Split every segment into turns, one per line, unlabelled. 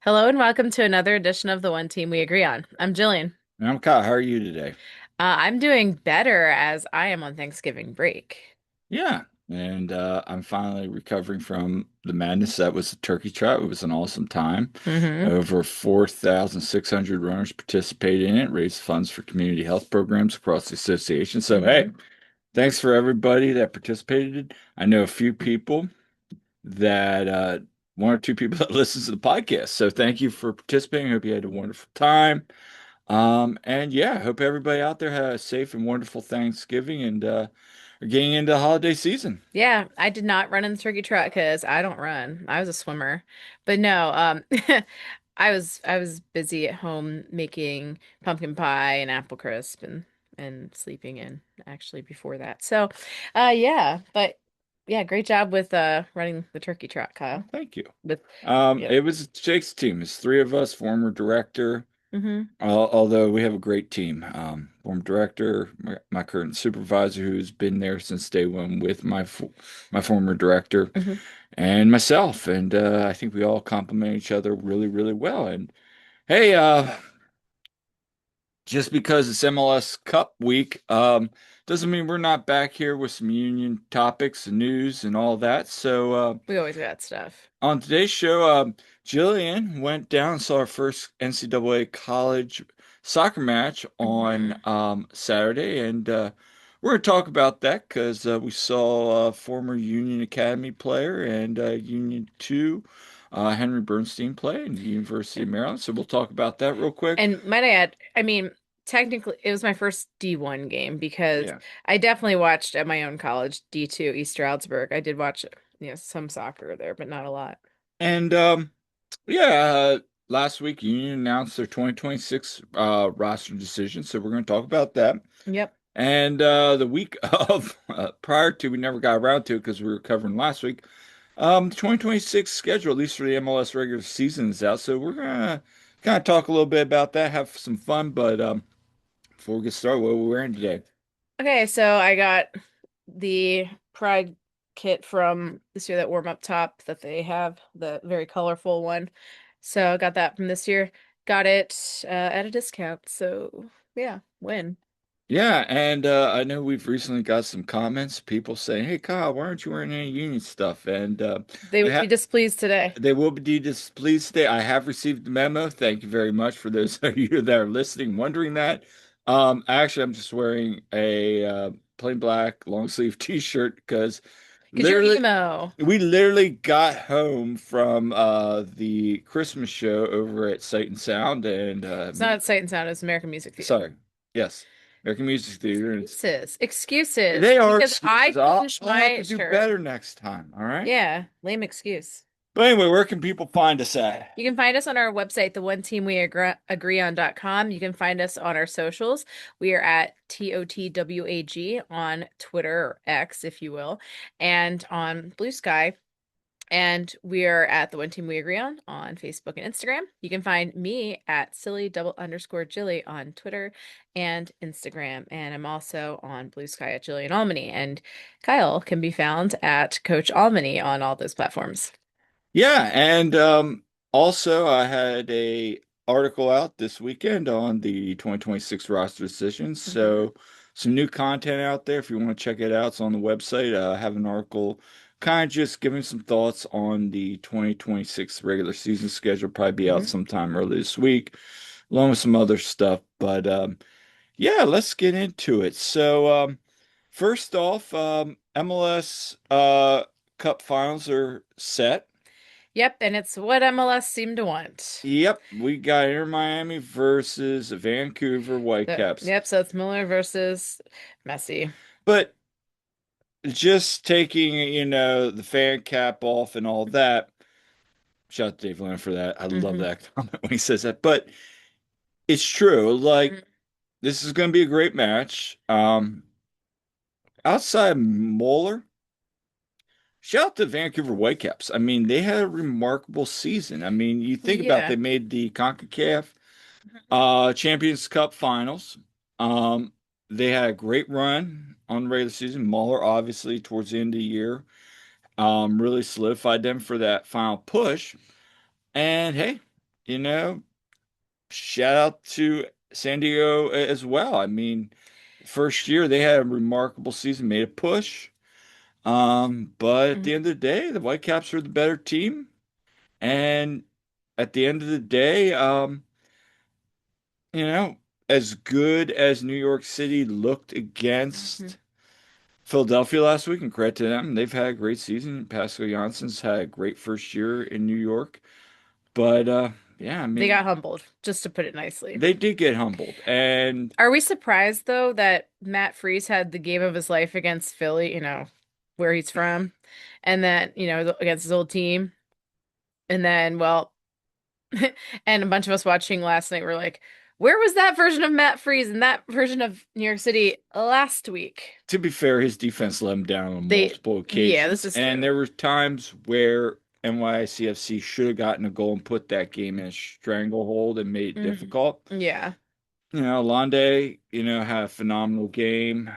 Hello and welcome to another edition of the One Team We Agree On. I'm Jillian.
And I'm Kyle. How are you today?
I'm doing better as I am on Thanksgiving break.
Yeah. And I'm finally recovering from the madness that was the turkey trot. It was an awesome time.
Hmm.
Over 4,600 runners participated in it, raised funds for community health programs across the association. So, hey,
Hmm.
thanks for everybody that participated. I know a few people that, one or two people that listens to the podcast. So, thank you for participating. Hope you had a wonderful time. And yeah, I hope everybody out there had a safe and wonderful Thanksgiving and are getting into the holiday season.
Yeah, I did not run in the turkey trot because I don't run. I was a swimmer. But no, I was busy at home making pumpkin pie and apple crisp and sleeping in actually before that. So, yeah, but yeah, great job with running the turkey trot,
Well,
Kyle.
thank you.
With Yep.
It was Jake's team. It's three of us, former director.
Hmm.
Although we have a great team. Former director, my current supervisor, who's been there since day one with my former director,
Hmm.
and myself. And I think we all complement each other really, really well. And hey, just because it's MLS Cup week, doesn't mean we're not back here with some union topics and news and all that. So,
We always got stuff.
on today's show, Jillian went down and saw our first NCAA college soccer match on
Hmm.
Saturday, and we're going to talk about that because we saw a former Union Academy player and Union 2, Henry Bernstein, play in the University of Maryland. So, we'll talk about that real quick.
And might I add, I mean, technically it was my first D1 game because
Yeah.
I definitely watched at my own college, D2, East Stroudsburg. I did watch, some soccer there, but not a lot.
And yeah, last week Union announced their 2026 roster decision, so we're going to talk about that.
Yep.
And the week of prior to, we never got around to it because we were covering last week. The 2026 schedule, at least for the MLS regular season, is out. So we're gonna kind of talk a little bit about that, have some fun. But before we get started, what are we wearing today?
Okay, so I got the Pride kit from this year, that warm up top that they have, the very colorful one. So I got that from this year. Got it at a discount. So yeah, win.
Yeah, and I know we've recently got some comments, people saying, "Hey, Kyle, why aren't you wearing any Union stuff?" And
They
I
would
ha
be displeased today.
they will be displeased today. I have received the memo. Thank you very much for those of you that are listening, wondering that. Actually, I'm just wearing a plain black long sleeve t-shirt because
Because you're
literally,
emo.
we literally got home from the Christmas show over at Sight and Sound, and
It's not Sight and Sound, it's American Music Theater.
sorry, yes, American Music Theater. And
Excuses. Excuses.
they are
Because I
excuses. I'll,
changed
I'll have
my
to do
shirt.
better next time. All right.
Yeah, lame excuse.
But anyway, where can people find us at?
You can find us on our website, theoneteamweagreeon.com. You can find us on our socials. We are at TOTWAG on Twitter or X, if you will, and on Blue Sky. And we are at the One Team We Agree on Facebook and Instagram. You can find me at silly double underscore Jilly on Twitter and Instagram. And I'm also on Blue Sky at Jillian Almany. And Kyle can be found at Coach Almany on all those platforms.
Yeah, and also I had a article out this weekend on the 2026 roster decisions.
Hmm.
So some new content out there if you want to check it out. It's on the website. I have an article kind of just giving some thoughts on the 2026 regular season schedule. Probably be out
Hmm.
sometime early this week, along with some other stuff. But yeah, let's get into it. So first off, MLS Cup Finals are set.
Yep, and it's what MLS seemed to want.
Yep, we got Inter Miami versus Vancouver Whitecaps.
Yep, so it's Miller versus Messi.
But just taking, the fan cap off and all that, shout out to Dave Leonard for that. I love
Hmm.
that comment when he says that. But it's true. Like, this is going to be a great match. Outside Moeller, shout out to Vancouver Whitecaps. I mean, they had a remarkable season. I mean, you think about it,
Yeah.
they made the CONCACAF Champions Cup Finals. Um, they had a great run on the regular season. Mahler, obviously, towards the end of the year, really solidified them for that final push. And hey, you know, shout out to San Diego as well. I mean, first year they had a remarkable season, made a push. But at the
Mhm.
end of the day, the Whitecaps are the better team. And at the end of the day, you know, as good as New York City looked
Mhm.
against Philadelphia last week, and credit to them, they've had a great season. Pascal Janssens had a great first year in New York. But yeah, I
They
mean,
got humbled, just to put it nicely.
they did get humbled. And
Are we surprised though that Matt Freese had the game of his life against Philly, where he's from, and then, against his old team, and then, well, and a bunch of us watching last night were like, where was that version of Matt Freese and that version of New York City last week?
to be fair, his defense let him down on multiple
Yeah, this
occasions.
is
And
true.
there were times where NYCFC should have gotten a goal and put that game in a stranglehold and made it
Mhm.
difficult.
Yeah.
Londe, had a phenomenal game.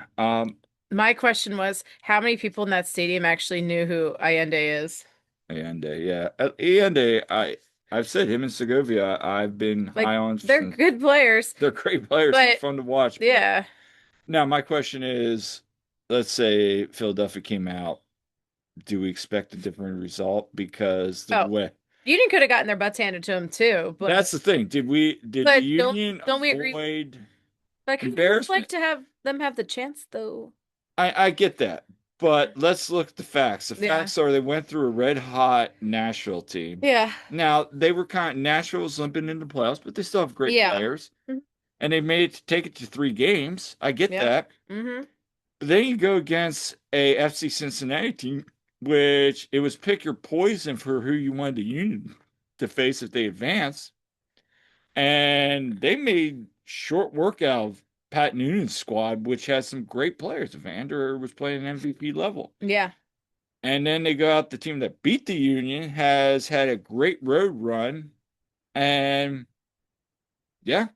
My question was, how many people in that stadium actually knew who Allende is?
And yeah, and I've said him and Segovia, I've been
Like,
high on
they're
since
good players,
they're great players,
but
fun to watch. But
yeah.
now my question is, let's say Philadelphia came out, do we expect a different result? Because the
Oh,
way
Union could have gotten their butts handed to them too,
that's the thing. Did
but don't
Union
don't we agree?
avoid
Like, I kind of like
embarrassment?
to have them have the chance though.
I get that. But let's look at the facts. The
Yeah.
facts are they went through a red hot Nashville team.
Yeah.
Now they were Nashville was limping into the playoffs, but they still have great
Yeah.
players.
Mhm.
And they made it to take it to 3 games. I get
Yeah.
that.
Hmm.
But then you go against a FC Cincinnati team, which it was pick your poison for who you wanted the Union to face if they advance. And they made short work out of Pat Noonan's squad, which has some great players. Evander was playing an MVP level.
Yeah.
And then they go out, the team that beat the Union has had a great road run. And yeah,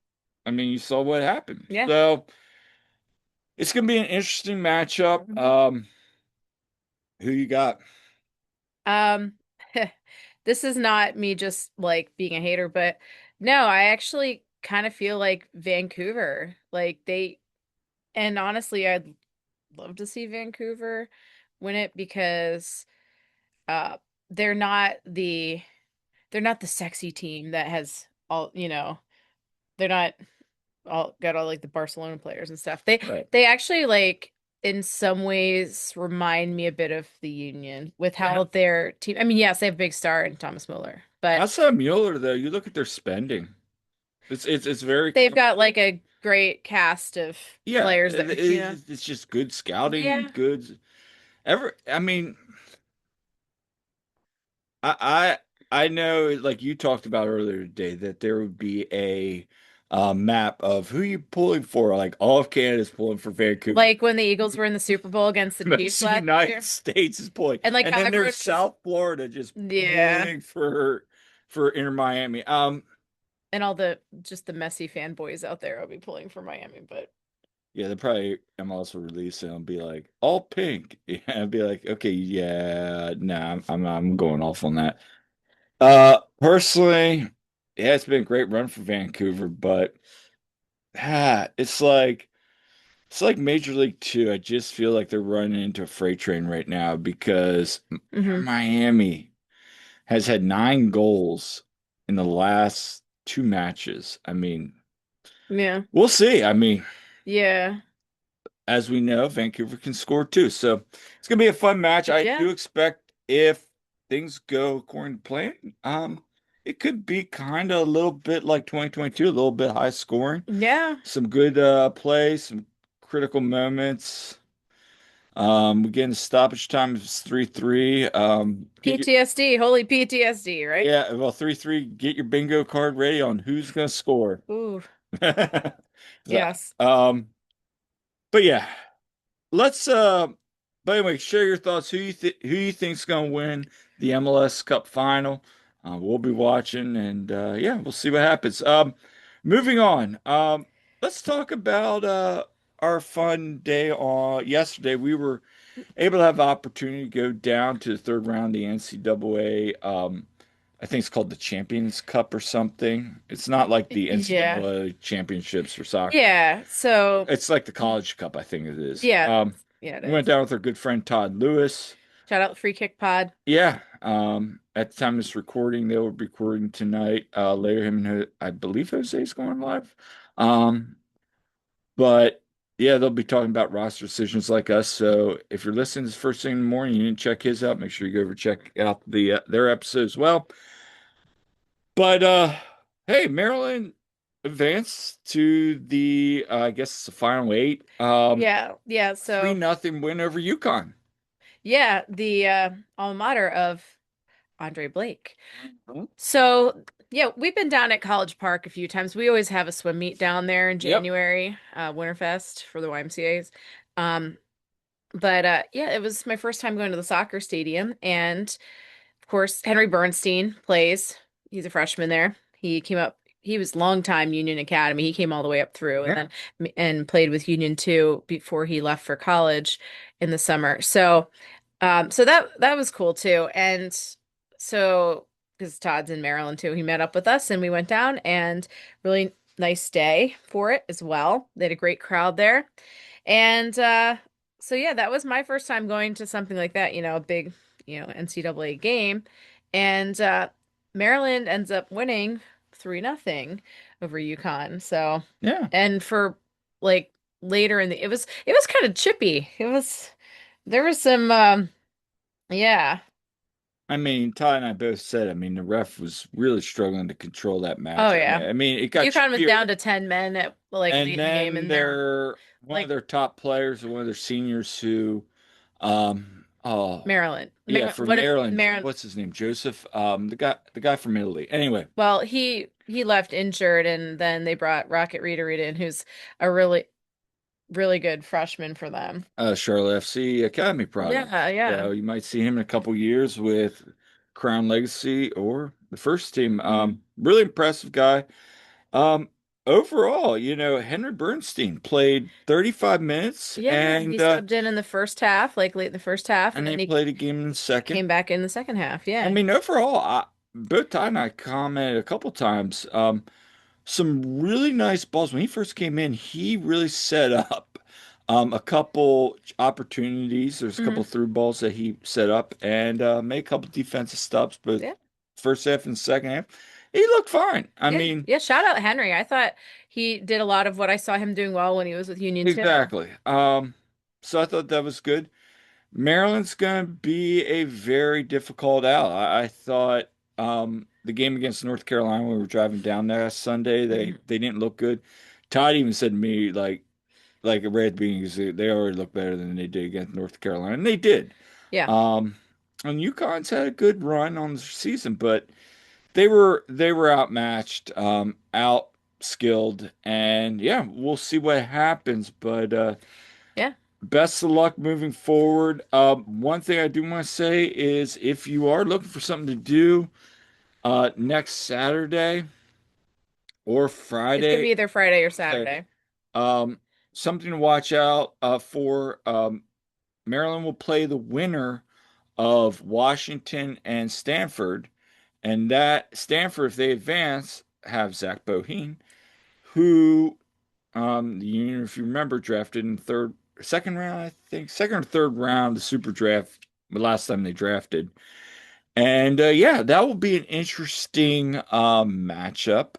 I mean, you saw what happened.
Yeah.
So it's going to be an interesting matchup.
Mhm.
Who you got?
Um, this is not me just like being a hater, but no, I actually kind of feel like Vancouver. And honestly, I'd love to see Vancouver win it because uh they're not the they're not the sexy team that has all, they're not all got all like the Barcelona players and stuff. They
Right.
they actually like in some ways remind me a bit of the Union with
Yeah.
how their team. I mean, yes, they have a big star in Thomas Mueller, but
Outside of Mueller, though, you look at their spending. It's very
they've got
comfortable.
like a great cast of
Yeah,
players there.
it's just good scouting,
Yeah.
good. I mean, I I know, like you talked about earlier today, that there would be a map of who you pulling for. Like all of Canada's pulling for Vancouver.
Like when the Eagles were in the Super Bowl against the Chiefs
Most of the
last
United
year.
States is pulling,
And like
and
how
then there's
everyone was,
South Florida just
yeah.
pulling for Inter Miami.
And all the messy fanboys out there will be pulling for Miami, but
Yeah, they probably MLS will release it and be like all pink. Yeah, I'd be like, okay, yeah, nah, I'm going off on that. Personally, yeah, it's been a great run for Vancouver, but it's like Major League Two. I just feel like they're running into a freight train right now because
hmm.
Miami has had 9 goals in the last 2 matches. I mean,
Yeah.
we'll see. I mean,
Yeah.
as we know, Vancouver can score too. So it's gonna be a fun match. I
Yeah.
do expect if things go according to plan, it could be kind of a little bit like 2022, a little bit high scoring,
Yeah.
some good play, some critical moments. We get in stoppage time is 3-3.
PTSD, holy PTSD, right?
Yeah, well, 3-3. Get your bingo card ready on who's gonna score.
Ooh,
So,
yes.
um, but yeah. Let's but anyway, share your thoughts. Who you think's gonna win the MLS Cup Final? We'll be watching and yeah, we'll see what happens. Moving on. Let's talk about our fun day on yesterday. We were able to have the opportunity to go down to the third round of the NCAA I think it's called the Champions Cup or something. It's not like the
Yeah.
NCAA championships for soccer.
Yeah. So,
It's like the College Cup, I think it is.
yeah. Yeah, it
We went
is.
down with our good friend Todd Lewis.
Shout out Free Kick Pod.
Yeah. At the time of this recording, they were recording tonight. Later, him and I believe Jose's going live. Um, but yeah, they'll be talking about roster decisions like us. So if you're listening this first thing in the morning, you didn't check his out, make sure you go over check out their episode as well. But hey, Maryland advanced to the I guess it's the final eight.
Yeah. Yeah.
Three
So,
nothing win over UConn.
yeah, the alma mater of Andre Blake.
Mhm.
So, yeah, we've been down at College Park a few times. We always have a swim meet down there in
Yep.
January, Winterfest for the YMCA's. Um, but yeah, it was my first time going to the soccer stadium, and of course, Henry Bernstein plays. He's a freshman there. He came up. He was longtime Union Academy. He came all the way up through, and
Yeah.
then and played with Union too before he left for college in the summer. So that was cool too. And so because Todd's in Maryland too, he met up with us and we went down and really nice day for it as well. They had a great crowd there. And so yeah, that was my first time going to something like that, a big, NCAA game. And Maryland ends up winning 3-0 over UConn. So,
Yeah.
and for like later in the it was kind of chippy. There was some yeah.
I mean, Todd and I both said, I mean, the ref was really struggling to control that
Oh
match.
yeah.
I mean, it got
UConn was
chippier.
down to 10 men at like
And
late in the game
then
and they're
their one of
like
their top players, one of their seniors who oh
Maryland.
yeah, from
What
Maryland,
Maryland
what's his name? Joseph, the guy from Italy. Anyway,
well, he left injured and then they brought Rocket Reed in who's a really good freshman for them.
Charlotte FC Academy product.
Yeah, yeah.
So you might see him in a couple years with Crown Legacy or the first team.
Mhm.
Really impressive guy. Um, Overall, Henry Bernstein played 35 minutes
Yeah, he subbed in the first half, like late in the first half, and
and
then
he
he
played a game in the second.
came back in the second half.
I
Yeah.
mean, overall, both Todd and I commented a couple times. Some really nice balls. When he first came in, he really set up a couple opportunities. There's a couple
Hmm.
through balls that he set up and made a couple defensive stops, but
Yeah.
first half and second half, he looked fine. I
Yeah.
mean,
Yeah. Shout out Henry. I thought he did a lot of what I saw him doing well when he was with Union too.
exactly. So I thought that was good. Maryland's going to be a very difficult out. I thought the game against North Carolina when we were driving down there Sunday, they
Mhm.
they didn't look good. Todd even said to me like right at the beginning, he said, they already look better than they did against North Carolina, and they did.
Yeah.
Um, and UConn's had a good run on the season, but they were outmatched, out skilled, and yeah, we'll see what happens. But
Yeah.
best of luck moving forward. One thing I do want to say is if you are looking for something to do next Saturday or
It's gonna be
Friday,
either Friday or
okay,
Saturday.
um, something to watch out for. Maryland will play the winner of Washington and Stanford, and that Stanford, if they advance, have Zach Boheen, who the Union, if you remember, drafted in second round, I think, second or third round, the super draft, the last time they drafted. And yeah, that will be an interesting matchup.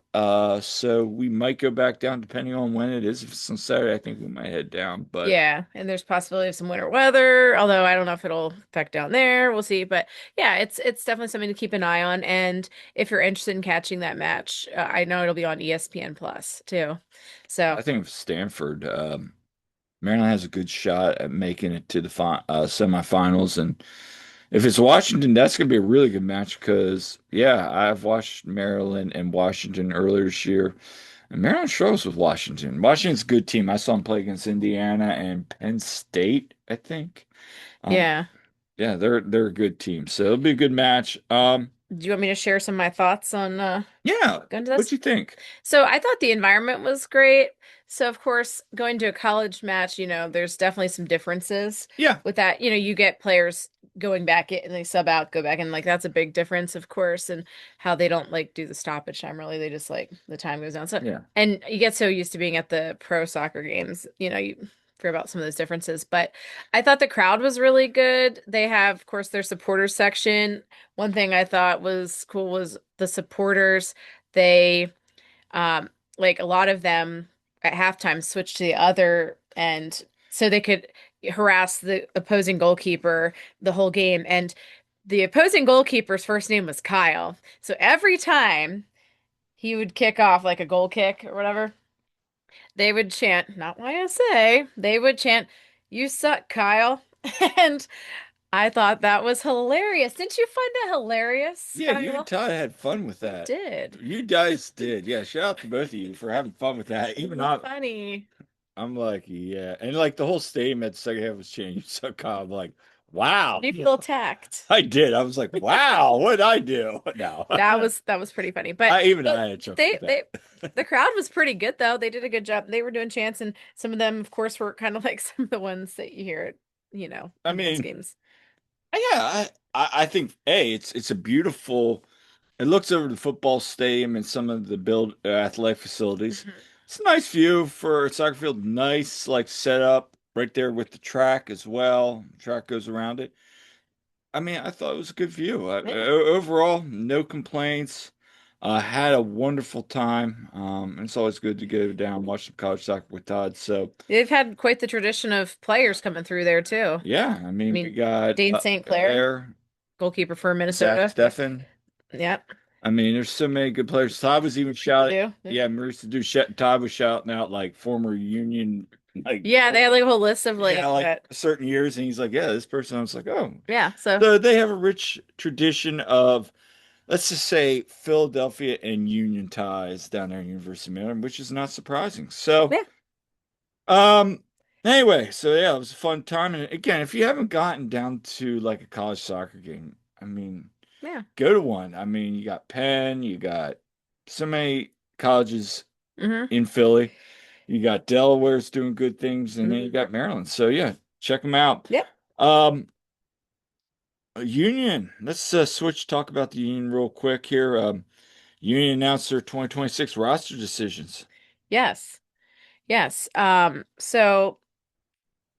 So we might go back down depending on when it is. If it's on Saturday, I think we might head down. But
Yeah, and there's possibility of some winter weather, although I don't know if it'll affect down there. We'll see. But yeah, it's definitely something to keep an eye on. And if you're interested in catching that match, I know it'll be on ESPN Plus too. So
I think if Stanford, Maryland has a good shot at making it to the semifinals. And if it's Washington, that's going to be a really good match because, yeah, I've watched Maryland and Washington earlier this year. And Maryland struggles with Washington. Washington's a good team. I saw them play against Indiana and Penn State, I think. Um,
yeah,
yeah, they're a good team. So it'll be a good match.
Do you want me to share some of my thoughts on
Yeah.
going to
What'd
this?
you think?
So I thought the environment was great. So of course, going to a college match, there's definitely some differences
Yeah.
with that. You get players going back in and they sub out, go back in. Like that's a big difference, of course, and how they don't like do the stoppage time really. They just like the time goes down. So
Yeah.
and you get so used to being at the pro soccer games, you forget about some of those differences. But I thought the crowd was really good. They have, of course, their supporters section. One thing I thought was cool was the supporters. They um, like a lot of them at halftime switched to the other end so they could harass the opposing goalkeeper the whole game. And the opposing goalkeeper's first name was Kyle. So every time he would kick off like a goal kick or whatever, they would chant, not YSA, they would chant, "You suck, Kyle." And I thought that was hilarious. Didn't you find that hilarious,
Yeah, you and
Kyle?
Todd had fun with
We
that.
did.
You guys did. Yeah, shout out to both of you for having fun with that.
It
Even
was funny.
I'm like, yeah. And like the whole stadium at the second half was changed. So I'm like, wow.
Do you feel attacked?
I did. I was like, wow, what did I do? No.
That was pretty funny. But
I
but
had a chuckle
they
with that.
they the crowd was pretty good though. They did a good job. They were doing chants and some of them of course were kind of like some of the ones that you hear at,
I
MLS
mean,
games.
yeah, I think it's a beautiful. It looks over the football stadium and some of the build athletic facilities.
Mhm.
It's a nice view for a soccer field. Nice like setup right there with the track as well. Track goes around it. I mean, I thought it was a good view.
Yeah.
Overall, no complaints. Had a wonderful time. And it's always good to go down and watch some college soccer with Todd. So
They've had quite the tradition of players coming through there too.
yeah, I
I
mean, we
mean,
got
Dane St. Clair,
there
goalkeeper for
Zach
Minnesota. Yep.
Steffen.
Yep.
I mean, there's so many good players. Todd was even
Marisa
shouting.
do. Yeah.
Yeah, Marisa do. Todd was shouting out like former Union, like
Yeah, they had like a whole list of
yeah,
like
like
that.
certain years, and he's like, yeah, this person. I was like, oh,
Yeah, so
so they have a rich tradition of, let's just say, Philadelphia and Union ties down there at University of Maryland, which is not surprising. So,
yeah.
um, anyway, so yeah, it was a fun time. And again, if you haven't gotten down to like a college soccer game, I mean,
Yeah.
go to one. I mean, you got Penn, you got so many colleges
Hmm.
in Philly. You got Delaware's doing good things, and then you
Hmm.
got Maryland. So yeah, check them out.
Yep.
Um, Union. Let's switch talk about the Union real quick here. Union announced their 2026 roster decisions.
Yes. Yes. So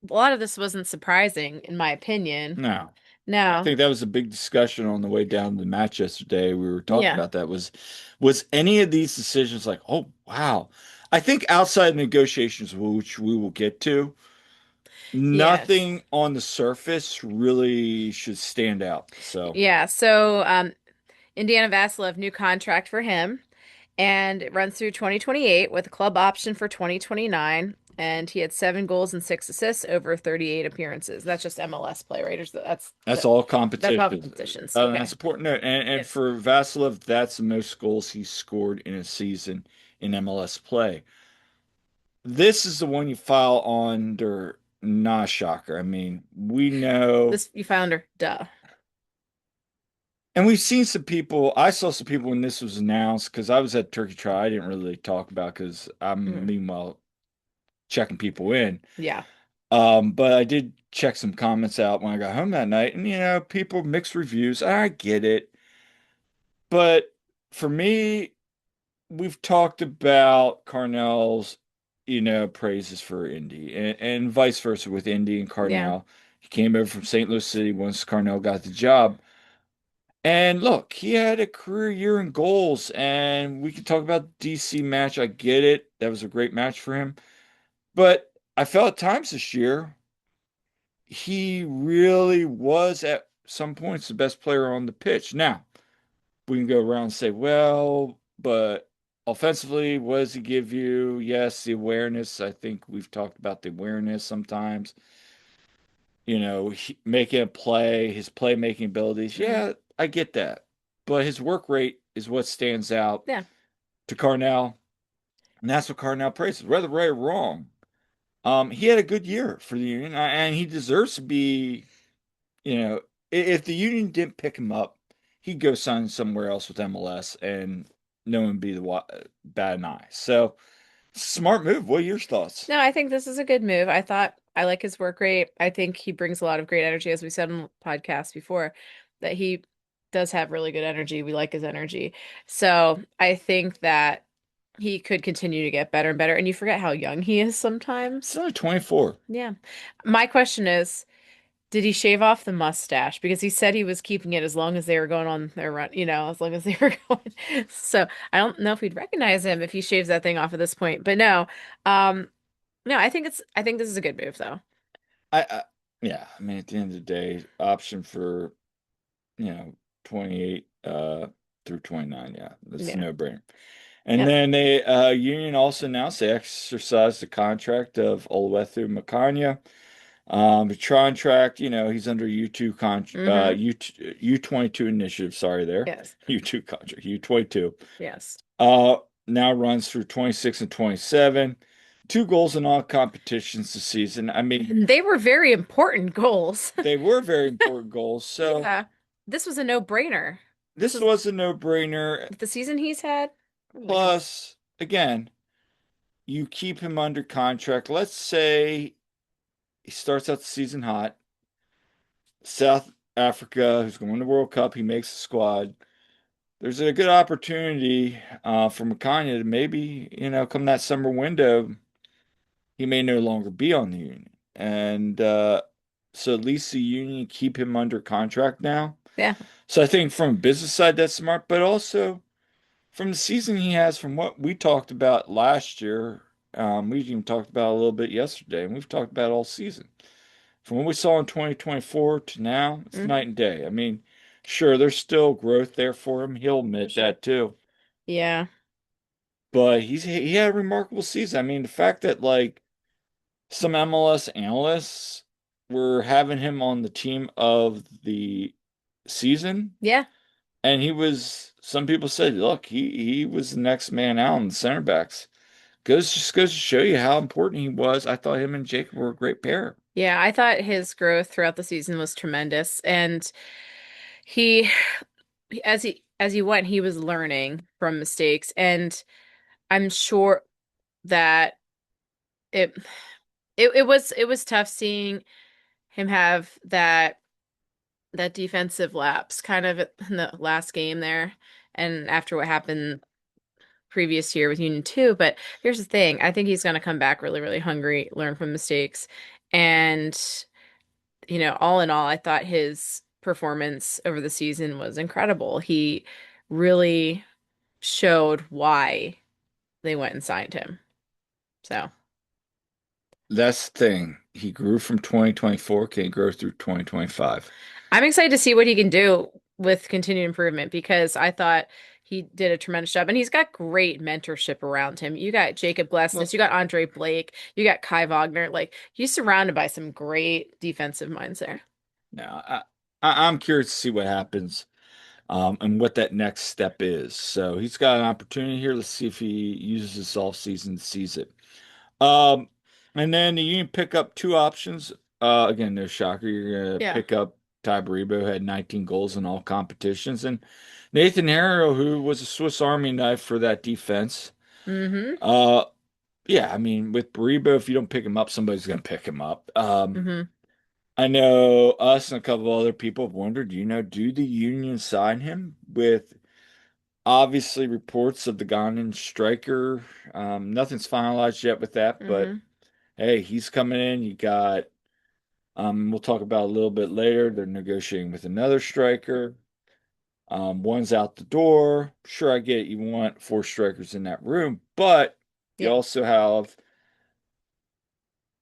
a lot of this wasn't surprising, in my opinion.
Now, I
No.
think that was a big discussion on the way down to the match yesterday. We were talking
Yeah.
about that. Was any of these decisions like, oh wow? I think outside negotiations, which we will get to,
Yes.
nothing on the surface really should stand out. So
Yeah. So, Indiana Vassilev, new contract for him, and it runs through 2028 with a club option for 2029. And he had 7 goals and 6 assists over 38 appearances. That's just MLS play, right?
that's all
That's all
competition.
competitions.
That's
Okay.
important note. And
Yes.
for Vasilev, that's the most goals he's scored in a season in MLS play. This is the one you file under not shocker. I mean, we know,
This you found her. Duh.
and we've seen some people. I saw some people when this was announced because I was at Turkey Trot. I didn't really talk about because I'm
Mm.
meanwhile checking people in.
Yeah.
But I did check some comments out when I got home that night, and people mixed reviews. I get it. But for me, we've talked about Carnell's, praises for Indy and vice versa with Indy and
Yeah.
Carnell. He came over from St. Louis City once Carnell got the job. And look, he had a career year in goals, and we could talk about the DC match. I get it. That was a great match for him. But I felt at times this year, he really was at some points the best player on the pitch. Now, we can go around and say, well, but offensively, what does he give you? Yes, the awareness. I think we've talked about the awareness sometimes. Making a play, his playmaking abilities.
Hmm.
Yeah, I get that. But his work rate is what stands out
Yeah.
to Carnell. And that's what Carnell praises, whether right or wrong. He had a good year for the Union, and he deserves to be, if the Union didn't pick him up, he'd go sign somewhere else with MLS and no one be the bad an eye. So smart move. What are your thoughts?
No, I think this is a good move. I thought I like his work rate. I think he brings a lot of great energy, as we said on the podcast before, that he does have really good energy. We like his energy. So I think that he could continue to get better and better. And you forget how young he is
He's
sometimes.
only 24.
Yeah. My question is, did he shave off the mustache? Because he said he was keeping it as long as they were going on their run, as long as they were going. So I don't know if we'd recognize him if he shaves that thing off at this point. But no. No, I think this is a good move though.
I yeah, I mean at the end of the day, option for, you know, 28 through 29, yeah, that's a
Yeah.
no-brainer. And
Yep.
then they Union also announced they exercised the contract of Oluwethu Makanya. The contract, he's under U2
Mm-hmm.
U22 initiative, sorry there.
Yes.
U2 contract, U22.
Yes.
Uh Now runs through 26 and 27. Two goals in all competitions this season. I mean,
And they were very important goals.
they were very important goals. So
Yeah. This was a no-brainer. This
this
was
was a no-brainer.
the season he's had. Oh my God.
Plus, again, you keep him under contract. Let's say he starts out the season hot. South Africa, who's going to the World Cup, he makes the squad. There's a good opportunity for Makanya to maybe, come that summer window, he may no longer be on the Union. And so at least the Union keep him under contract now.
Yeah.
So I think from a business side, that's smart, but also from the season he has, from what we talked about last year, we even talked about a little bit yesterday, and we've talked about all season. From what we saw in 2024 to now, it's
Hmm.
night and day. I mean, sure, there's still growth there for him. He'll
For
admit
sure.
that too.
Yeah.
But he had a remarkable season. I mean, the fact that like some MLS analysts were having him on the team of the season,
Yeah.
and some people said, look, he was the next man out in the center backs. Goes to show you how important he was. I thought him and Jacob were a great pair.
Yeah. I thought his growth throughout the season was tremendous. And he as he went, he was learning from mistakes. And I'm sure that it it was tough seeing him have that defensive lapse kind of in the last game there and after what happened previous year with Union 2. But here's the thing. I think he's going to come back really, really hungry, learn from mistakes. And, all in all, I thought his performance over the season was incredible. He really showed why they went and signed him. So
That's the thing. He grew from 2024, can he grow through 2025?
I'm excited to see what he can do with continued improvement because I thought he did a tremendous job and he's got great mentorship around him. You got Jacob Glesnes,
Well,
you got Andre Blake, you got Kai Wagner. Like he's surrounded by some great defensive minds there.
no, I'm curious to see what happens, and what that next step is. So he's got an opportunity here. Let's see if he uses this off season to seize it. Um, and then the Union pick up two options. Again, no shocker. You're gonna
Yeah.
pick up Ty Baribo, who had 19 goals in all competitions, and Nathan Harrow, who was a Swiss Army knife for that defense.
Mm-hmm.
Uh, yeah, I mean, with Baribo, if you don't pick him up, somebody's gonna pick him up.
Mm-hmm.
I know us and a couple other people have wondered, do the Union sign him with obviously reports of the Ghanaian striker? Nothing's finalized yet with that, but
Mm-hmm.
hey, he's coming in. You got, we'll talk about a little bit later. They're negotiating with another striker. One's out the door. Sure, I get it. You want four strikers in that room, but you
Yeah.
also have,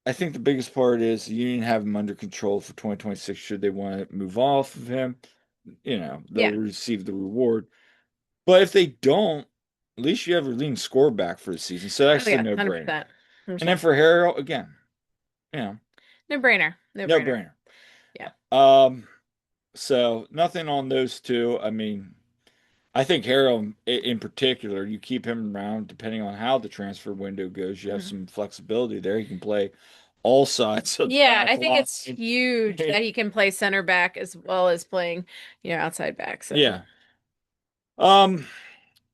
I think the biggest part is the Union have him under control for 2026 should they want to move off of him. They'll
Yeah.
receive the reward. But if they don't, at least you have your leading score back for the season. So
Oh
that's a
yeah,
no-brainer.
100%.
And then
100%.
for Harrell, again, you know,
No brainer. No brainer.
no-brainer.
Yeah.
Um, so nothing on those two. I mean, I think Harrell in particular, you keep him around depending on how the transfer window goes. You have
Mhm.
some flexibility there. He can play all sides of the
Yeah,
back
I think it's
line.
huge that he can play center back as well as playing, outside back. So
Yeah. Um,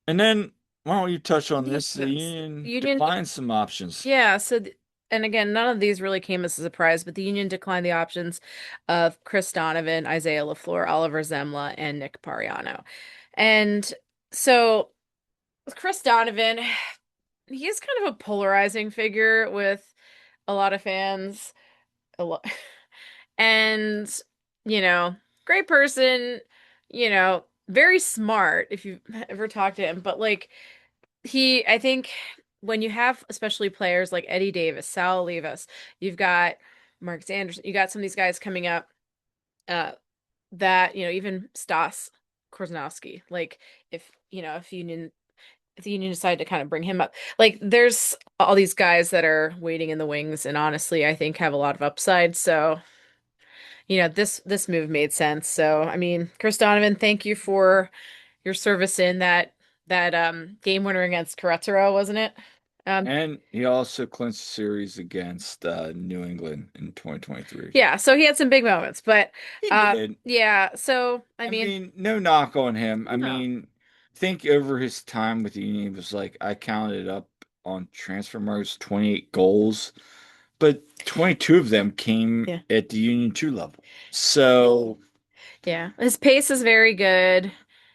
and then why don't you touch on this? The
defense,
Union
Union,
declined some options.
yeah. And again, none of these really came as a surprise, but the Union declined the options of Chris Donovan, Isaiah LaFleur, Oliver Zemla, and Nick Pariano. And so Chris Donovan, he is kind of a polarizing figure with a lot of fans. A lot. And, you know, great person, very smart if you've ever talked to him. But like I think when you have especially players like Eddie Davis, Sal Olivas, you've got Mark Anderson, you got some of these guys coming up, uh, that, even Stas Korzynowski, like if the Union decided to kind of bring him up, like there's all these guys that are waiting in the wings and honestly I think have a lot of upside. So this move made sense. So, I mean, Chris Donovan, thank you for your service in that game winner against Querétaro, wasn't it? Um,
And he also clinched the series against New England in 2023.
yeah, so he had some big moments, but
He did.
yeah, so I
I
mean,
mean, no knock on him. I
no.
mean, think over his time with the Union, it was like I counted up on transfer marks 28 goals, but 22 of them came
Yeah.
at the Union 2 level. So
Yeah. His pace is very good.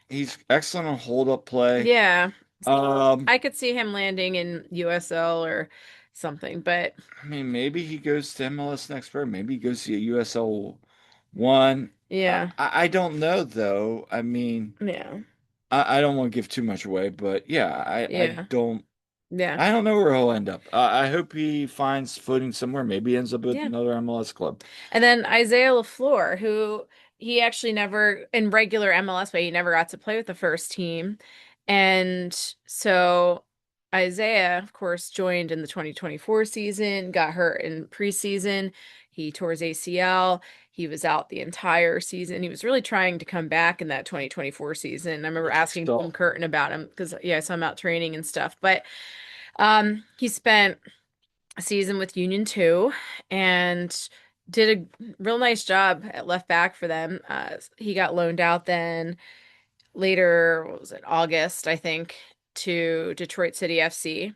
he's excellent on hold up play.
Yeah.
Um,
I could see him landing in USL or something, but
I mean, maybe he goes to MLS next pro. Maybe he goes to USL one.
yeah.
I don't know though. I mean,
Yeah.
I don't want to give too much away, but yeah,
Yeah. Yeah.
I don't know where he'll end up. I hope he finds footing somewhere. Maybe he ends up with
Yeah.
another MLS club.
And then Isaiah LaFleur, who he actually never, in regular MLS play, he never got to play with the first team. And so Isaiah, of course, joined in the 2024 season, got hurt in preseason. He tore his ACL. He was out the entire season. He was really trying to come back in that 2024 season. I remember
Which was
asking Tom
still,
Curtin about him because, yeah, I saw him out training and stuff. But he spent season with Union 2 and did a real nice job at left back for them. He got loaned out then later, what was it, August, I think, to Detroit City FC.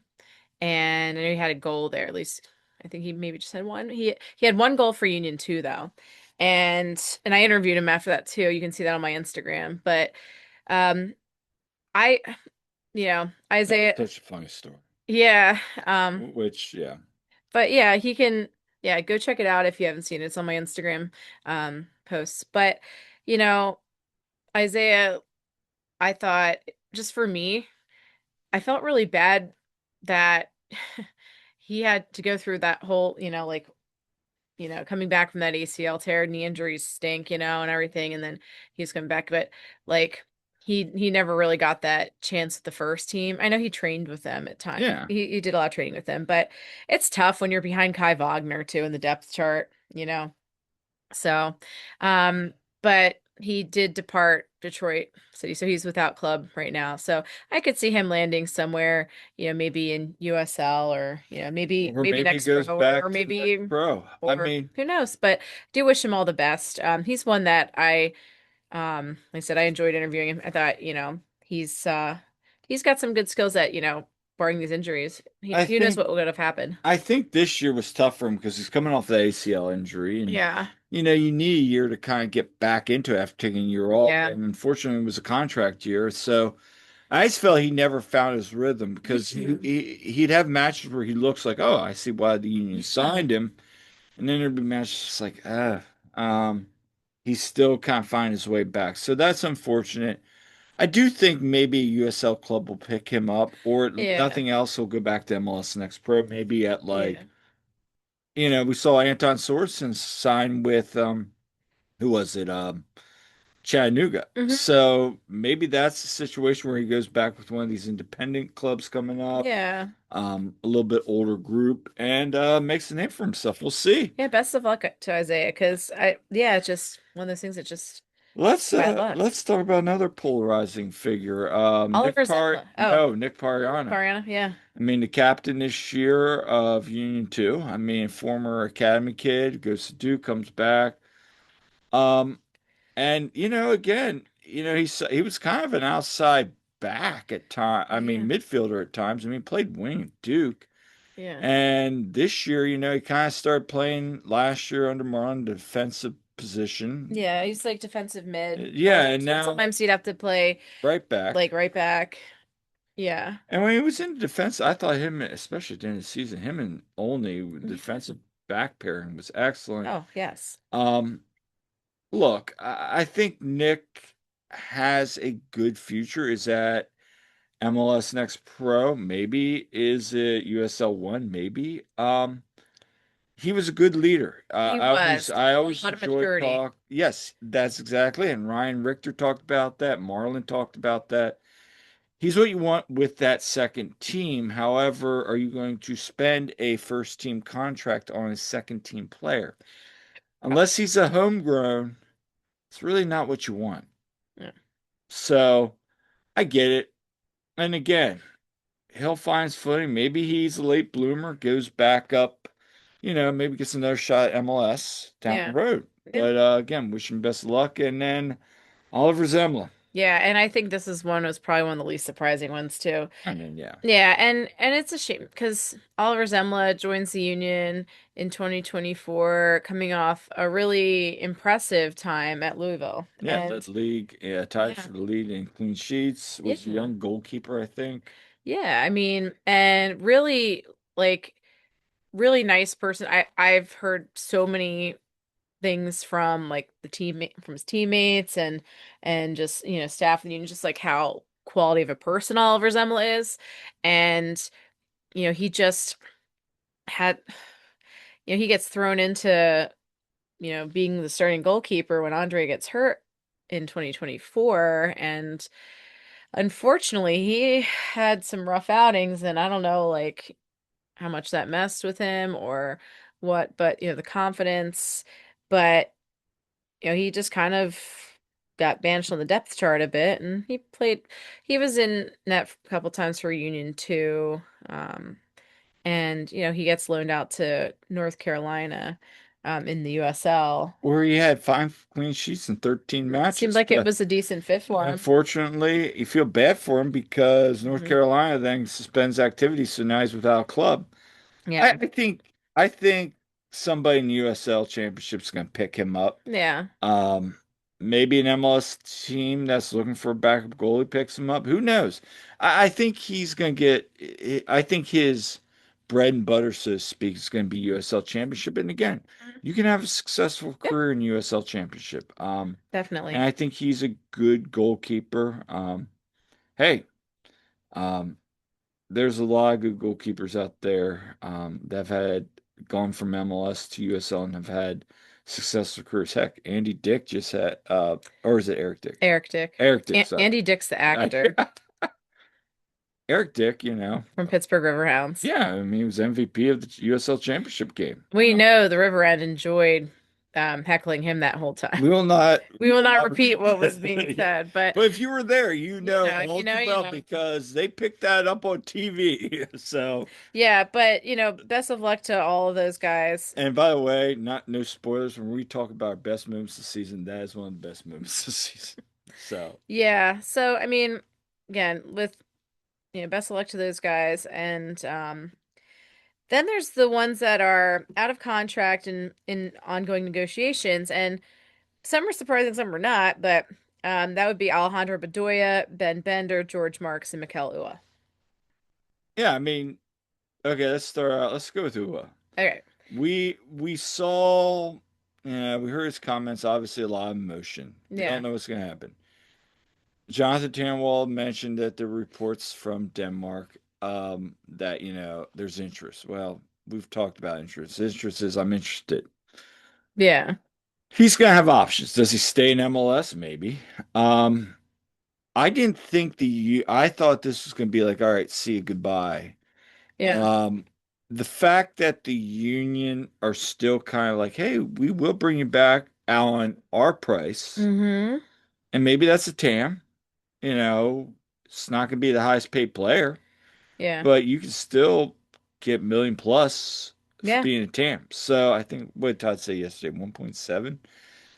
And I know he had a goal there, at least I think he maybe just had one. He had one goal for Union 2 though. And I interviewed him after that too. You can see that on my Instagram. But um I
that was
Isaiah,
such a funny story.
yeah,
Which, yeah.
but yeah, yeah, go check it out if you haven't seen it. It's on my Instagram posts. But, you know, Isaiah, I thought just for me, I felt really bad that he had to go through that whole, like, coming back from that ACL tear, knee injuries stink, and everything, and then he's coming back. But like he never really got that chance with the first team. I know he trained with them at time.
Yeah.
He did a lot of training with them, but it's tough when you're behind Kai Wagner too in the depth chart. So, but he did depart Detroit City, so he's without club right now. So I could see him landing somewhere, maybe in USL or
Or
maybe
maybe he
next pro
goes
or
back to next
maybe
pro. I
or
mean,
who knows. But do wish him all the best. He's one that like I said, I enjoyed interviewing him. I thought, he's got some good skills that, barring these injuries,
I
who knows
think
what would have happened.
I think this year was tough for him because he's coming off the ACL injury, and
Yeah,
you need a year to kind of get back into it after taking a year off.
yeah,
And unfortunately, it was a contract year, so I just felt he never found his rhythm because he'd have matches where he looks like, oh, I see why the Union signed him, and then there'd be matches just like, um, he's still kind of finding his way back. So that's unfortunate. I do think maybe a USL club will pick him up, or if
yeah,
nothing else, he'll go back to MLS Next Pro, maybe at
yeah.
like, we saw Anton Sorensen sign with who was it? Chattanooga.
Hmm.
So maybe that's the situation where he goes back with one of these independent clubs coming up,
Yeah.
a little bit older group, and makes a name for himself. We'll see.
Yeah, best of luck to Isaiah because yeah, it's just one of those things that just Bad luck.
Let's talk about another polarizing figure.
Oliver Zemla. Oh,
Nick Pariano.
Mariana. Yeah.
I mean, the captain this year of Union 2. I mean, former academy kid, goes to Duke, comes back. Um, and again, he was kind of an outside back at time. I mean,
Yeah.
midfielder at times. I mean, played wing at Duke.
Yeah.
And this year, he kind of started playing last year under Marlon defensive position.
Yeah. He's like defensive mid,
Yeah, and
and
now
sometimes he'd have to play
right back.
like right back. Yeah.
And when he was in defense, I thought him, especially at the end of the season, him and Olney, the
Yeah.
defensive back pairing was excellent.
Oh, yes.
Um, Look, I think Nick has a good future. Is that MLS Next Pro? Maybe. Is it USL One? Maybe. He was a good leader.
He was.
I
A
always
lot of
enjoy
maturity.
talk. Yes, that's exactly. And Ryan Richter talked about that. Marlon talked about that. He's what you want with that second team. However, are you going to spend a first team contract on a second team player? Unless he's a homegrown, it's really not what you want.
Yeah.
So I get it. And again, he'll find his footing. Maybe he's a late bloomer, goes back up, maybe gets another shot at MLS down the
Yeah.
road.
Yeah.
But again, wish him best of luck. And then Oliver Zemla.
Yeah, and I think this is one was probably one of the least surprising ones too.
I mean, yeah.
Yeah, and it's a shame because Oliver Zemla joins the Union in 2024, coming off a really impressive time at Louisville.
Yeah, led
And
the league, yeah, tied
yeah,
for the lead in clean sheets, was a
yeah,
young goalkeeper, I think.
yeah. I mean, and really like really nice person. I've heard so many things from like the teammate from his teammates and just staff and just like how quality of a person Oliver Zemla is, and he just had he gets thrown into being the starting goalkeeper when Andre gets hurt in 2024, and unfortunately he had some rough outings, and I don't know like how much that messed with him or what, but the confidence, but he just kind of got banished on the depth chart a bit, and he was in net a couple times for Union too. And he gets loaned out to North Carolina in the USL.
Where he had 5 clean sheets in 13
Seemed
matches.
like it was a decent fit for him.
Unfortunately, you feel bad for him because North
Hmm.
Carolina then suspends activity, so now he's without a club.
Yeah.
I think somebody in the USL Championship is going to pick him up.
Yeah.
Um, Maybe an MLS team that's looking for a backup goalie picks him up. Who knows? I think he's going to get. I think his bread and butter, so to speak, is going to be USL Championship. And again,
Mhm.
you can have a successful
Yeah,
career in USL Championship. And
definitely.
I think he's a good goalkeeper. Hey, um, there's a lot of good goalkeepers out there that have had gone from MLS to USL and have had successful careers. Heck, Andy Dick just had, or is it Eric Dick?
Eric Dick.
Eric Dick, sorry.
Andy Dick's the actor
Eric Dick,
from Pittsburgh Riverhounds.
yeah, I mean, he was MVP of the USL Championship game.
We know the River End enjoyed heckling him that whole time.
We
We will
will
not
not
repeat what was
repeat
being
that.
said, but
But if you were there, you know all too
you
well
know.
because they picked that up on TV. So,
Yeah, but best of luck to all of those guys.
and by the way, no spoilers when we talk about our best moments this season, that is one of the best moments this season. So,
Yeah, so I mean, again, with best of luck to those guys, and then there's the ones that are out of contract and in ongoing negotiations, and some are surprising, some are not, but that would be Alejandro Bedoya, Ben Bender, George Marks, and Mikel Ua.
yeah, I mean, okay, let's start out. Let's go with Ua.
Okay.
We saw, yeah, we heard his comments, obviously a lot of emotion. We don't
Yeah.
know what's going to happen. Jonathan Tannenwald mentioned that the reports from Denmark that, there's interest. Well, we've talked about interest. Interest is I'm interested.
Yeah.
He's going to have options. Does he stay in MLS? Maybe. Um, I didn't think I thought this was going to be like, all right, see you, goodbye.
Yeah.
Um, the fact that the union are still kind of like, hey, we will bring you back on our price.
Mm-hmm.
and maybe that's a TAM. You know, it's not going to be the highest paid player,
Yeah.
but you can still get million plus for
Yeah.
being a TAM. So I think what did Todd say yesterday, 1.7.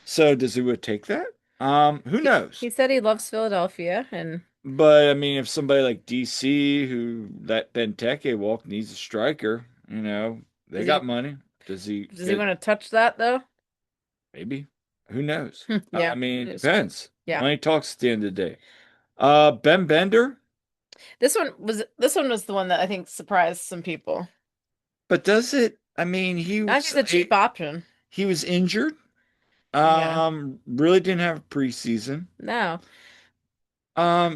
So does he would take that? Who
He
knows?
said he loves Philadelphia and
But I mean, if somebody like DC who let Benteke walk needs a striker, they
does he
got money. Does he
does he
get
want to touch that though?
maybe? Who knows? I
Yeah.
mean, it
Yes.
depends.
Yeah.
Money talks at the end of the day. Ben Bender,
This one was the one that I think surprised some people.
but does it? I mean,
I think it's a cheap option.
he was injured.
Yeah.
Really didn't have a preseason.
No.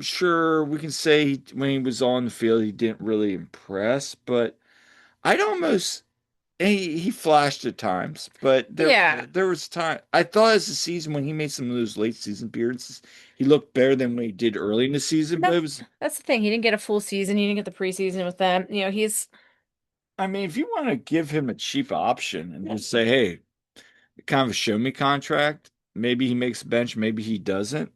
Sure, we can say when he was on the field, he didn't really impress, but I'd almost he flashed at times, but
Yeah.
there was time. I thought as the season when he made some of those late season appearances, he looked better than what he did early in the season. But
That's
it was,
that's the thing. He didn't get a full season. He didn't get the preseason with them. He's
I mean, if you want to give him a cheap option and just say, hey, kind of a show me contract, maybe he makes a bench, maybe he doesn't.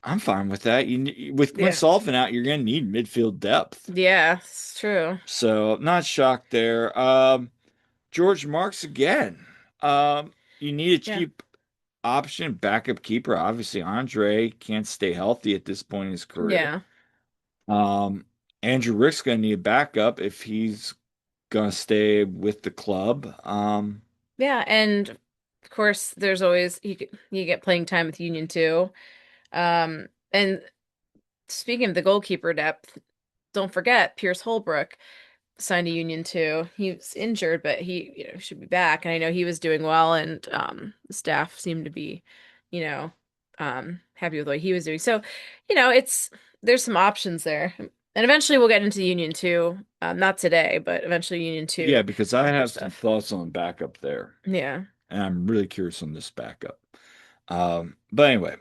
I'm fine with that. With Quinn
yeah.
Sullivan out, you're going to need midfield depth.
Yeah, it's true.
So not shocked there. George Marks again. You need a
Yeah.
cheap option, backup keeper. Obviously, Andre can't stay healthy at this point in his career.
Yeah.
Um, Andrew Rick's gonna need a backup if he's gonna stay with the club.
Yeah, and of course there's always you get playing time with Union too. And speaking of the goalkeeper depth, don't forget Pierce Holbrook signed a Union too. He was injured, but he, should be back. And I know he was doing well, and the staff seemed to be, you know, happy with what he was doing. So, it's there's some options there. And eventually we'll get into Union too. Not today, but eventually Union
yeah,
two,
because I
some other
have some
stuff.
thoughts on backup there,
Yeah.
and I'm really curious on this backup. But anyway,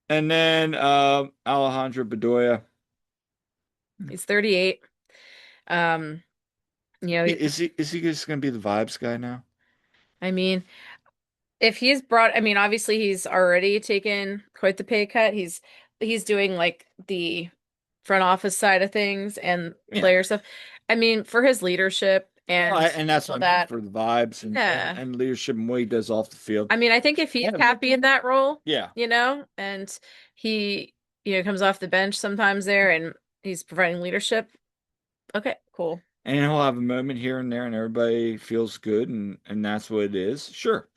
and then Alejandro Bedoya.
He's 38. Um, you know, he,
Is he just gonna be the vibes guy now?
I mean, if he's brought, I mean, obviously he's already taken quite the pay cut. He's doing like the front office side of things and
Yeah.
player stuff. I mean, for his leadership
Well,
and
and that's
all
what I mean
that,
for the vibes
yeah.
and leadership and what he does off the field.
I mean, I think if he's
Yeah.
happy in that role,
Yeah.
and he, comes off the bench sometimes there and he's providing leadership, okay, cool.
And he'll have a moment here and there, and everybody feels good, and that's what it is. Sure.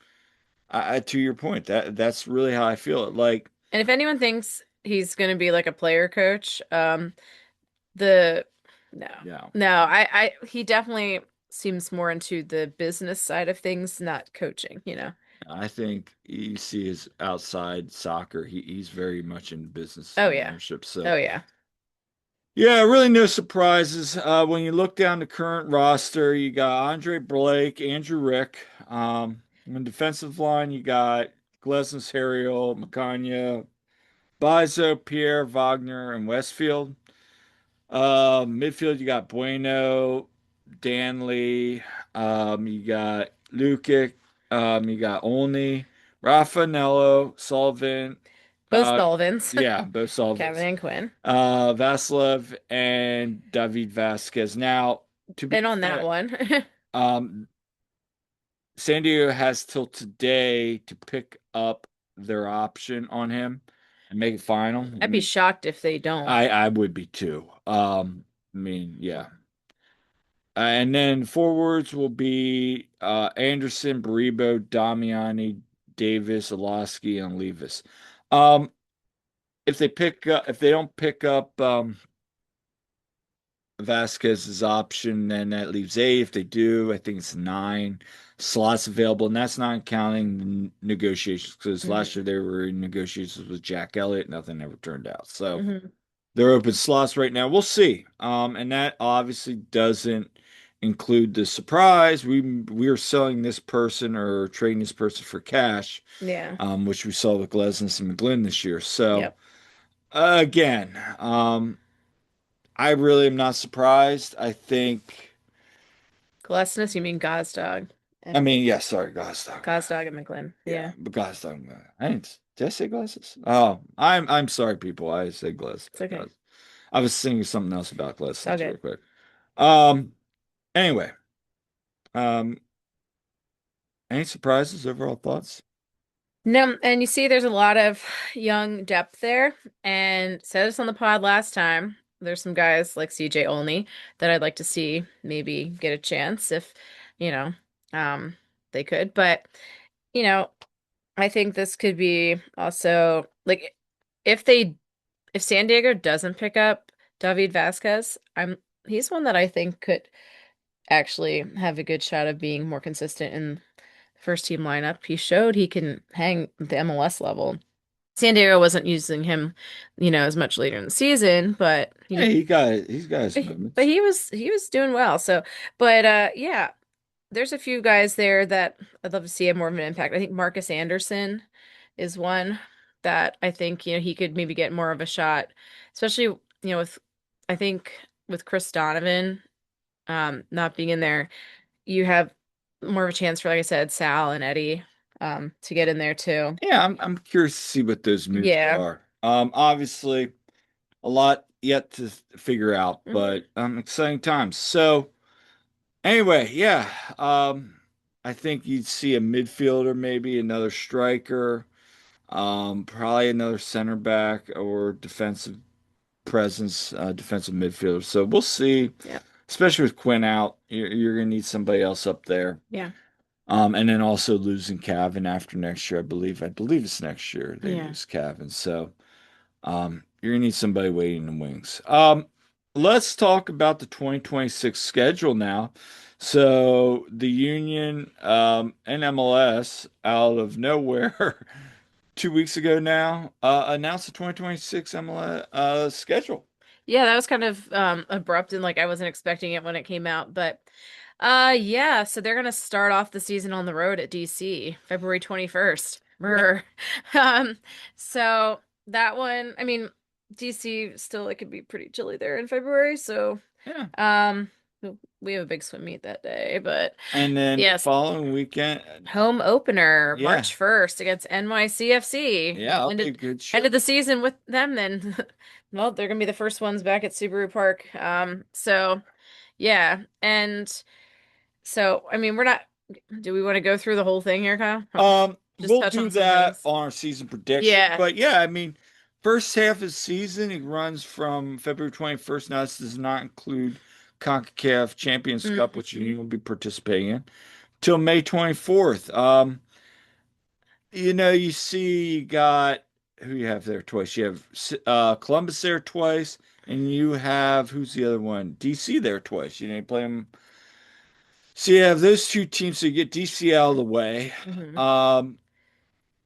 To your point, that's really how I feel it. Like,
And if anyone thinks he's going to be like a player coach, The no.
yeah,
No, he definitely seems more into the business side of things, not coaching.
I think you see his outside soccer. He's very much in business
Oh
and
yeah.
ownership. So
Oh yeah.
yeah, really no surprises. When you look down the current roster, you got Andre Blake, Andrew Rick. On defensive line, you got Glesnes, Harriel, Macania, Bizo, Pierre, Wagner, and Westfield. Midfield, you got Bueno, Danley, you got Lukic, you got Olney, Raffanello, Sullivan,
Both
uh,
Sullivans,
yeah, both
Kevin
Sullivans,
and Quinn.
Vasilev and David Vasquez. Now, to be
And on that
fair,
one,
um, San Diego has till today to pick up their option on him and make it final. I
I'd be
mean,
shocked if they don't.
I would be too. I mean, yeah. And then forwards will be Anderson, Baribo, Damiani, Davis, Olaski, and Levis. Um, if they don't pick up Vasquez's option, then that leaves eight. If they do, I think it's nine slots available, and that's not counting the negotiations because last
Hmm.
year they were in negotiations with Jack Elliott, nothing ever turned out. So
Hmm.
they're open slots right now. We'll see. And that obviously doesn't include the surprise. We are selling this person or trading this person for cash,
Yeah.
which we saw with Glesnes and McGlynn this year. So
Yep.
again, I really am not surprised. I think.
Glesnes, you mean Gazdag
I
and
mean, yeah, sorry, Gosstown.
Gazdag and McGlynn.
Yeah,
Yeah.
but Gosstown. I didn't. Did I say glasses? Oh, I'm sorry, people. I said glasses.
It's okay.
I was thinking something else about
It's all
glasses real
good.
quick. Um, anyway, um, any surprises, overall thoughts?
No, and you see there's a lot of young depth there. And said this on the pod last time. There's some guys like CJ Olney that I'd like to see maybe get a chance if, you know, um, they could. But, you know, I think this could be also like if they if San Diego doesn't pick up David Vasquez, he's one that I think could actually have a good shot of being more consistent in first team lineup. He showed he can hang the MLS level. San Diego wasn't using him, as much later in the season, but
Yeah, he's got his
but
moments.
he was doing well. So, but yeah, there's a few guys there that I'd love to see have more of an impact. I think Marcus Anderson is one that I think, he could maybe get more of a shot, especially, with I think with Chris Donovan not being in there, you have more of a chance for, like I said, Sal and Eddie to get in there too.
Yeah, I'm curious to see what those moves
Yeah.
are. Obviously a lot yet to figure out,
Hmm.
but exciting times. So anyway, yeah, I think you'd see a midfielder, maybe another striker, probably another center back or defensive presence, defensive midfielder. So we'll see.
Yeah.
Especially with Quinn out, you're gonna need somebody else up there.
Yeah.
And then also losing Cavan after next year, I believe. I believe it's next year they
Yeah.
lose Cavan. So you're gonna need somebody waiting in the wings. Let's talk about the 2026 schedule now. So the Union and MLS out of nowhere 2 weeks ago now announced the 2026 MLS schedule.
Yeah, that was kind of abrupt and like I wasn't expecting it when it came out, but yeah, so they're gonna start off the season on the road at DC, February 21st.
Yeah.
Brr. Um, so that one, I mean, DC still it could be pretty chilly there in February, so
Yeah.
um we have a big swim meet that day, but
And then
yes,
following weekend,
home opener
yeah,
March 1st against NYCFC.
yeah, that'll be a
Ended
good show.
ended the season with them then. Well, they're gonna be the first ones back at Subaru Park. So yeah, and so I mean, we're not. Do we want to go through the whole thing here, Kyle? Just
We'll
touch
do
on some
that
things.
on our season prediction.
Yeah.
But yeah, I mean, first half of the season, it runs from February 21st. Now, this does not include CONCACAF Champions Cup, which
Hmm.
you will be participating in, till May 24th. You see you got who you have there twice. You have Columbus there twice, and you have who's the other one? DC there twice. You play them. So you have those two teams, so you get DC out of the way.
Hmm.
Um,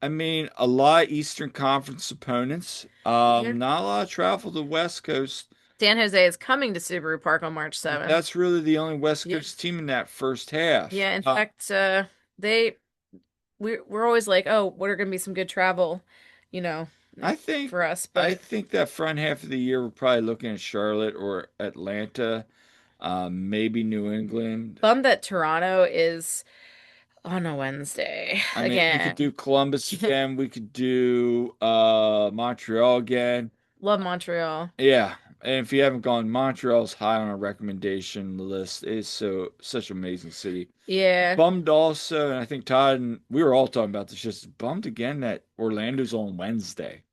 I mean, a lot of Eastern Conference opponents.
Yeah.
Not a lot of travel to the West Coast.
San Jose is coming to Subaru Park on March 7th.
That's really the only West
Yeah.
Coast team in that first half.
Yeah. In fact, they we're always like, oh, what are gonna be some good travel, you know,
I think
for us,
I
but.
think that front half of the year we're probably looking at Charlotte or Atlanta, maybe New England.
Bummed that Toronto is on a Wednesday
I mean, we could
again.
do Columbus again. We could do Montreal again.
Love Montreal.
Yeah, and if you haven't gone, Montreal's high on our recommendation list. It's such an amazing city.
Yeah.
Bummed also, and I think Todd and we were all talking about this, just bummed again that Orlando's on Wednesday.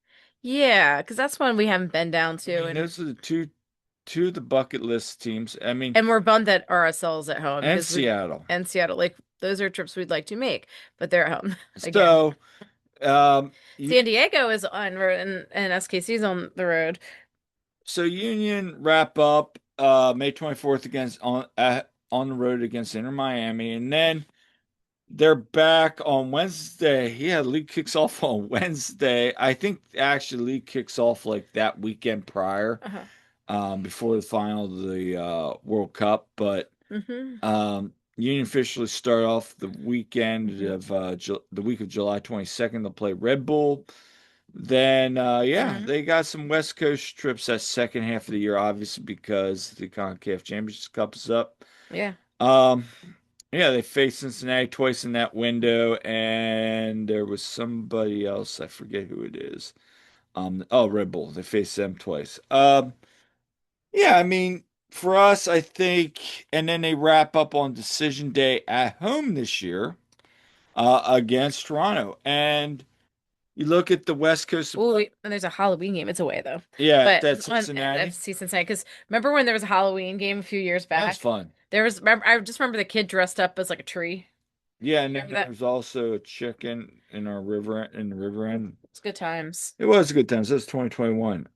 Yeah, because that's one we haven't been down
I
to,
mean,
and
those are the two of the bucket list teams. I mean,
and we're bummed that RSL's at home
and
because we
Seattle.
and Seattle, like those are trips we'd like to make, but they're at home again.
So, you
San Diego is on road and SKC's on the road.
Union wrap up May 24th against on the road against Inter Miami, and then they're back on Wednesday. Yeah, league kicks off on Wednesday. I think actually league kicks off like that weekend prior,
Uh-huh.
before the final of the World Cup. But
Hmm.
Union officially start off the weekend
Hmm.
of the week of July 22nd. They'll play Red Bull. Then yeah,
Hmm.
they got some West Coast trips that second half of the year, obviously because the CONCACAF Champions Cup is up.
Yeah.
Um, Yeah, they faced Cincinnati twice in that window, and there was somebody else. I forget who it is. Oh, Red Bull. They faced them twice. Yeah, I mean, for us, I think, and then they wrap up on decision day at home this year, against Toronto. And you look at the West Coast,
Oh, and there's a Halloween game. It's away though,
yeah,
but
that's
on
Cincinnati.
FC Cincinnati. Because remember when there was a Halloween game a few years
That was
back?
fun.
There was. Remember, I just remember the kid dressed up as like a tree.
Yeah, and then
Remember
there
that?
was also a chicken in our river in the river end.
It's good times.
It was a good time. So that's 2021.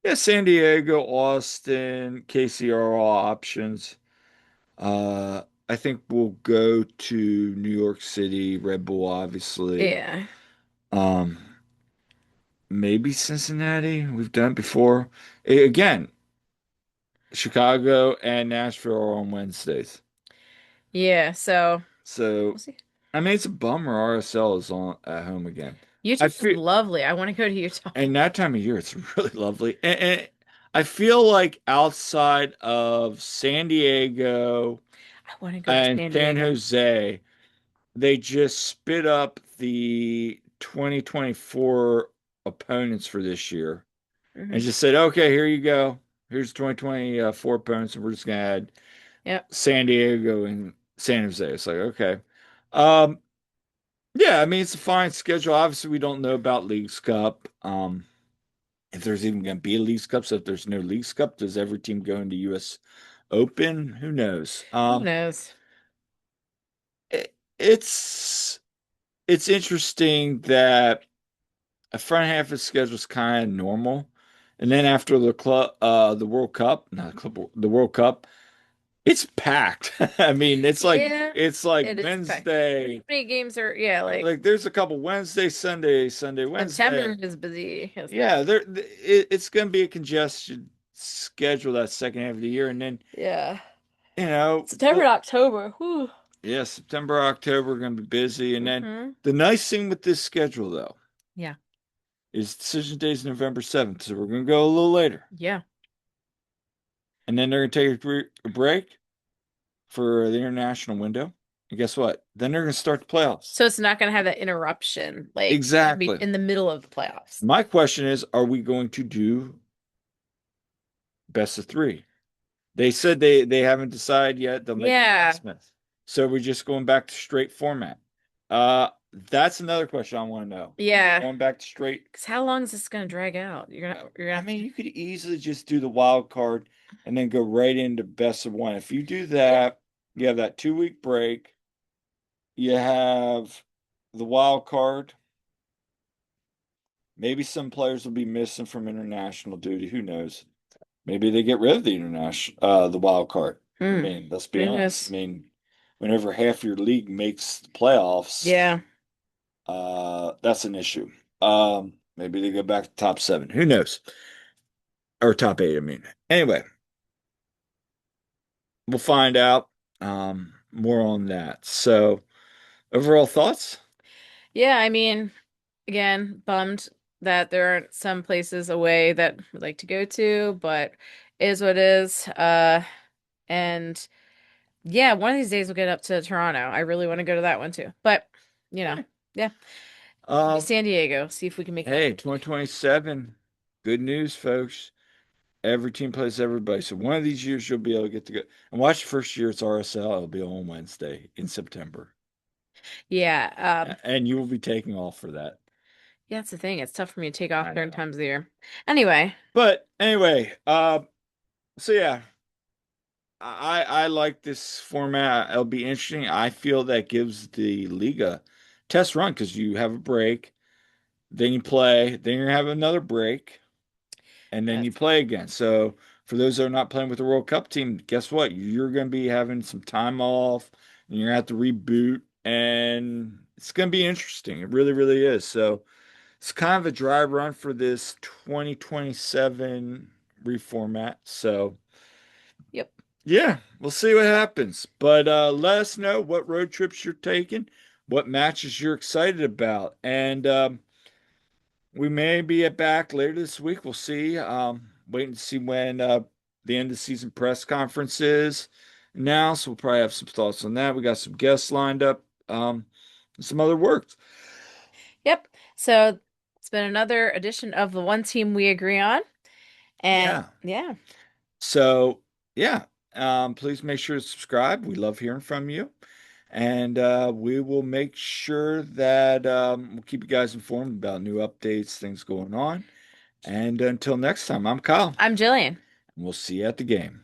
Yeah, San Diego, Austin, KC are all options. I think we'll go to New York City, Red Bull, obviously.
Yeah,
Um, maybe Cincinnati. We've done it before. Again, Chicago and Nashville are on Wednesdays.
yeah. So
So,
we'll see.
I mean, it's a bummer RSL is on at home again. I
Utah's
feel,
lovely. I want to go to Utah.
and that time of year, it's really lovely. And I feel like outside of San Diego
I want to go to
and
San
San
Diego.
Jose, they just spit up the 2024 opponents for this year and
Hmm.
just said, okay, here you go. Here's 2024 opponents, and we're just gonna add
Yep.
San Diego and San Jose. It's like, okay. Um, yeah, I mean, it's a fine schedule. Obviously, we don't know about Leagues Cup. If there's even going to be a Leagues Cup. So if there's no Leagues Cup, does every team go into US Open? Who knows?
Who knows?
It, it's it's interesting that a front half of the schedule is kind of normal, and then after the World Cup, not the club, the World Cup, it's packed. I mean,
Yeah,
it's like
it is packed.
Wednesday.
How many games are, yeah, like
Like there's a couple Wednesday, Sunday, Sunday,
September
Wednesday.
is busy, isn't it?
Yeah, it's going to be a congested schedule that second half of the year, and then
Yeah.
you know,
September and October. Whew.
yeah, September, October are going to be busy, and then
Hmm.
the nice thing with this schedule though
Yeah.
is decision day is November 7th, so we're going to go a little later,
Yeah.
and then they're going to take a break for the international window, and guess what? Then they're going to start the playoffs.
So it's not going to have that interruption, like
Exactly.
in the middle of the playoffs.
My question is, are we going to do best of three? They said they haven't decided yet. They'll make
Yeah.
announcements. So we're just going back to straight format. That's another question I want to know.
Yeah.
Going back to straight.
Because how long is this going to drag out? You're gonna
I
have
mean,
to.
you could easily just do the wild card and then go right into best of one. If you do that, you have that 2 week break. You have the wild card. Maybe some players will be missing from international duty. Who knows? Maybe they get rid of the the wild card. I
Hmm.
mean, let's be
Who
honest. I
knows?
mean, whenever half your league makes the playoffs,
Yeah.
that's an issue. Maybe they go back to top seven. Who knows? Or top eight, I mean. Anyway, we'll find out. More on that. So, overall thoughts?
Yeah. I mean, again, bummed that there aren't some places away that we'd like to go to, but it is what it is. And yeah, one of these days we'll get up to Toronto. I really want to go to that one too. But, you know,
Yeah.
yeah, maybe
Um,
San Diego. See if we can make that
hey,
work.
2027. Good news, folks. Every team plays everybody. So one of these years you'll be able to get to go and watch the first year it's RSL. It'll be on Wednesday in September.
Yeah.
And you will be taking off for that.
Yeah, that's the thing. It's tough for me to take off
I
certain
know.
times of the year. Anyway,
But anyway, so yeah, I like this format. It'll be interesting. I feel that gives the Liga test run because you have a break, then you play, then you have another break, and then you
that's
play again. So for those that are not playing with the World Cup team, guess what? You're going to be having some time off, and you're going to have to reboot, and it's going to be interesting. It really, really is. So it's kind of a dry run for this 2027 reformat. So
yep.
yeah, we'll see what happens. But let us know what road trips you're taking, what matches you're excited about, and we may be back later this week. We'll see. Waiting to see when the end of season press conference is. now, so we'll probably have some thoughts on that. We got some guests lined up, and some other work.
Yep. So it's been another edition of the One Team We Agree On. And
Yeah.
yeah,
So, yeah, please make sure to subscribe. We love hearing from you. And we will make sure that we'll keep you guys informed about new updates, things going on. And until next time, I'm Kyle,
I'm Jillian.
and we'll see you at the game.